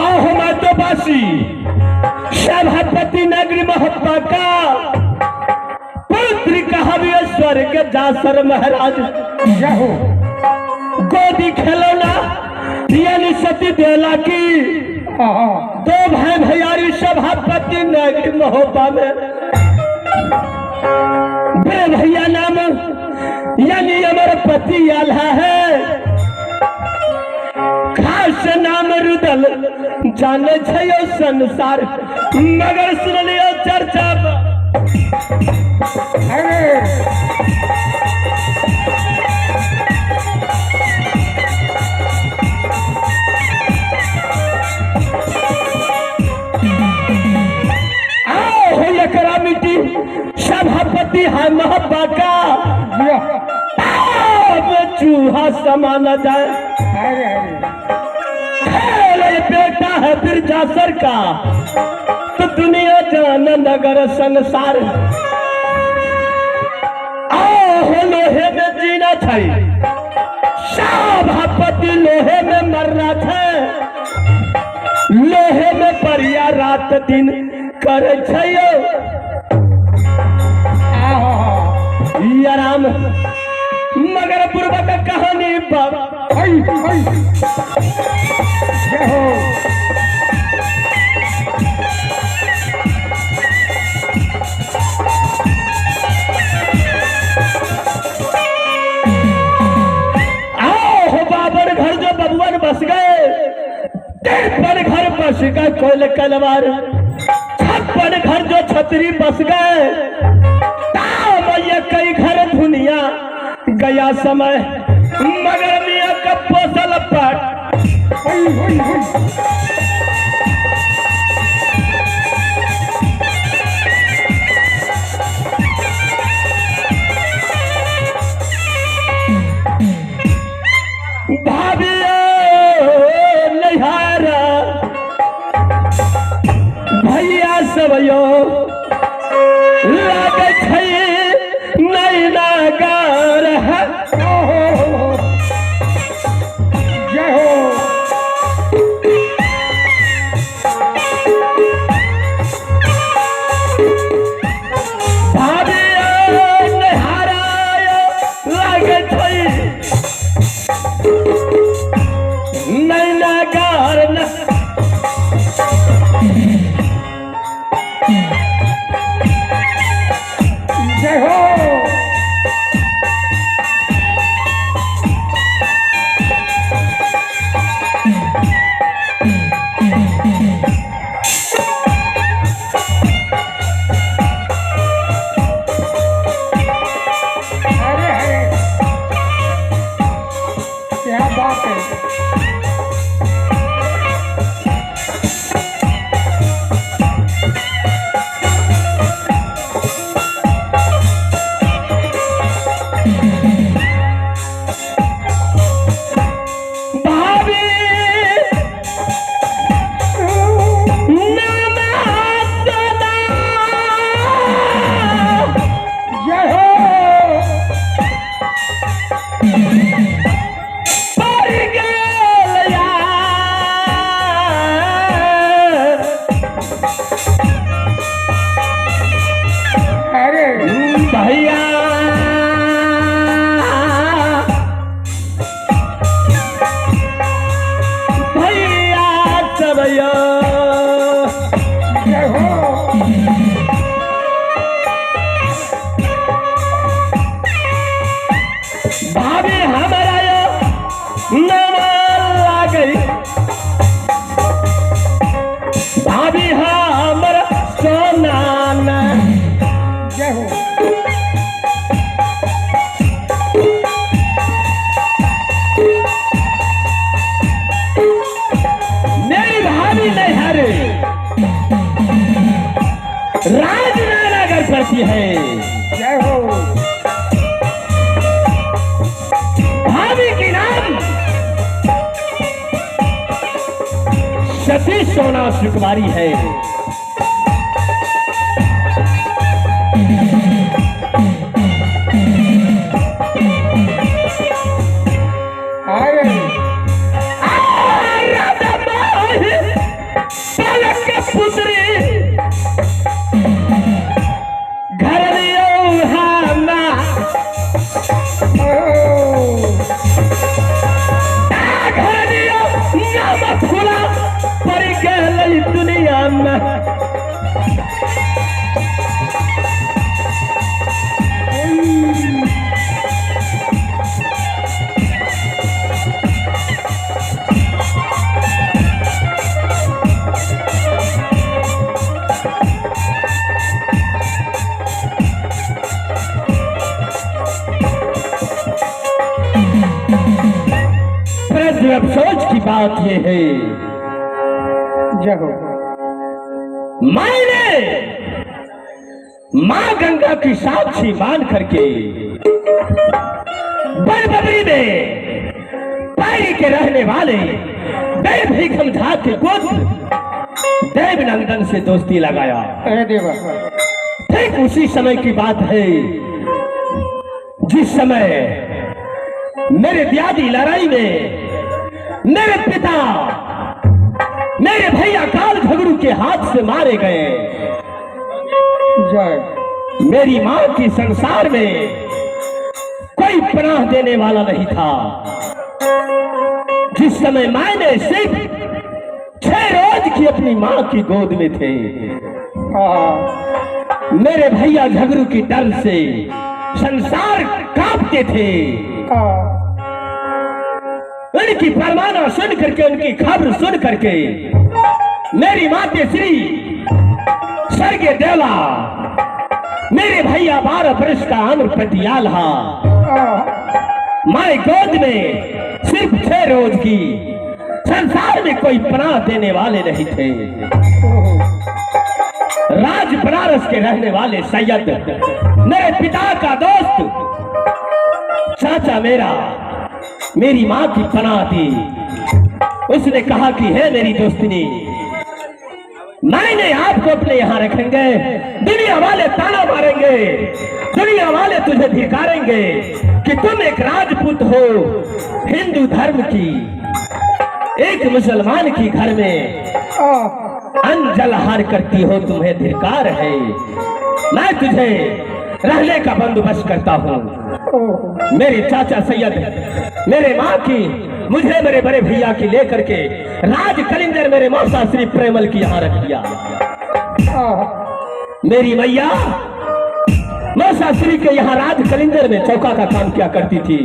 आओ मातोबासी सभापति नगरी मोहब्बा का पुत्र कहावीश्वर के जासर महाराज गोदी खिलौना यानी सती देला की दो भाई भैयारी सभापति नगरी मोहब्बा में बड़े भैया नाम यानी अमर पति आल्हा है खास नाम रुदल जाने छयो संसार मगर सुन लियो चर्चा आओ हो एकरा मिट्टी सभापति है मोहब्बा का चूहा समाना जाए बेटा है फिर जासर का तो दुनिया जान नगर संसार आओ लोहे में जीना था सभापति लोहे में मरना था लोहे में परिया रात दिन करे आराम मगर पूर्व का कहानी आओ हो बाबर घर जो बबुआन बस गए 53 घर बस गए कोयल कलवार 56 घर जो छतरी बस गए कई घर दुनिया गया समय मगर मियां का पोसल पट भाभियो नैहारा भैया सबयो लागे छै नैना गार है जय हो नैना गार जय हो क्या बात है भैया भैया सबयो जय हो भाभी हमारा नाम गई भाभी हमारा सोना जय हो राजनगर करती है जय हो भाभी की नाम सती सोना सुकुमारी है अरे भैया नाम खुला पर गई दुनिया में। अफसोस की बात यह है जगो मैंने मां गंगा की साक्षी मान करके बड़बबरी में पारी के रहने वाले देव भीखम झा के पुत्र देवनंदन से दोस्ती लगाया। अरे देवा, ठीक उसी समय की बात है जिस समय मेरे दादी लड़ाई में मेरे पिता मेरे भैया काल झगड़ू के हाथ से मारे गए। जय मेरी मां की संसार में कोई पनाह देने वाला नहीं था। जिस समय मैंने सिर्फ 6 रोज की अपनी मां की गोद में थे, मेरे भैया झगड़ू की डर से संसार कांपते थे। उनकी फरमाना सुन करके, उनकी खबर सुन करके मेरी माते श्री स्वर्गीय देवला मेरे भैया 12 वर्ष का अमर पटियाला माए गोद में सिर्फ 6 रोज की, संसार में कोई पनाह देने वाले नहीं थे। राज बनारस के रहने वाले सैयद मेरे पिता का दोस्त चाचा मेरी मां की पनाह दी। उसने कहा कि है मेरी दोस्तिनी, मैंने आपको अपने यहां रखेंगे। दुनिया वाले ताना मारेंगे, दुनिया वाले तुझे धिकारेंगे कि तुम एक राजपूत हो, हिंदू धर्म की, एक मुसलमान की घर में अन्न जलहार करती हो, तुम्हें धिकार है। मैं तुझे रहने का बंदोबस्त करता हूँ। मेरे चाचा सैयद मेरे माँ की, मुझे मेरे बड़े भैया की लेकर के राज कलिंदर मेरे मौसा श्री प्रेमल की यहाँ रख दिया। मेरी मैया मौसा श्री के यहाँ राज कलिंदर में चौका का काम किया करती थी।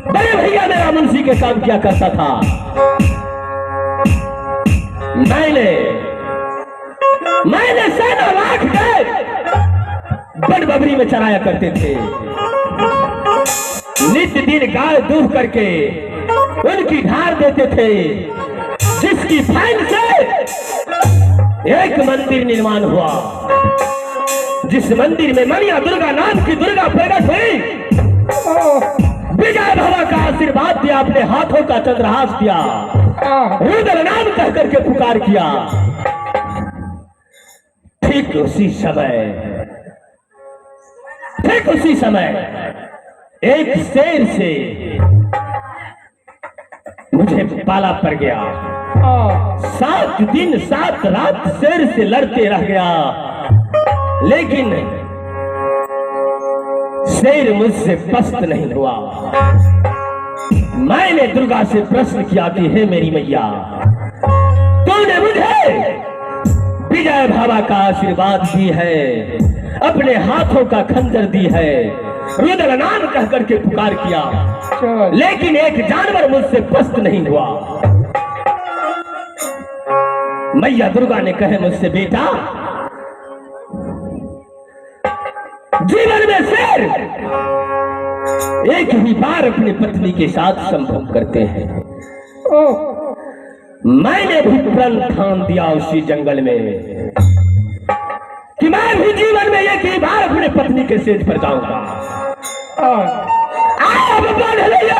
बड़े भैया मेरा मुंशी के काम किया करता था। मैंने सेना लाख के बड़बबरी में चराया करते थे। नित्य दिन गाय दूह करके उनकी धार देते थे, जिसकी फैन से एक मंदिर निर्माण हुआ। जिस मंदिर में मणिया दुर्गा नाम की दुर्गा प्रकट हुई। विजय भवा का आशीर्वाद दिया, अपने हाथों का चंद्रहास दिया, रुद्र नाम कह करके पुकार किया। ठीक उसी समय एक शेर से मुझे पाला पड़ गया। 7 दिन 7 रात शेर से लड़ते रह गया, लेकिन शेर मुझसे पस्त नहीं हुआ। मैंने दुर्गा से प्रश्न किया कि हे मेरी मैया, तूने मुझे विजय भावा का आशीर्वाद दी है, अपने हाथों का खंजर दी है, रुद्र नाम कह करके पुकार किया, लेकिन एक जानवर मुझसे पस्त नहीं हुआ। मैया दुर्गा ने कहे मुझसे, बेटा जीवन में शेर एक ही बार अपनी पत्नी के साथ संभोग करते हैं। मैंने भी प्रण ठान दिया उसी जंगल में कि मैं भी जीवन में एक ही बार अपने पत्नी के सेज पर जाऊंगा। अब बढ़ लिया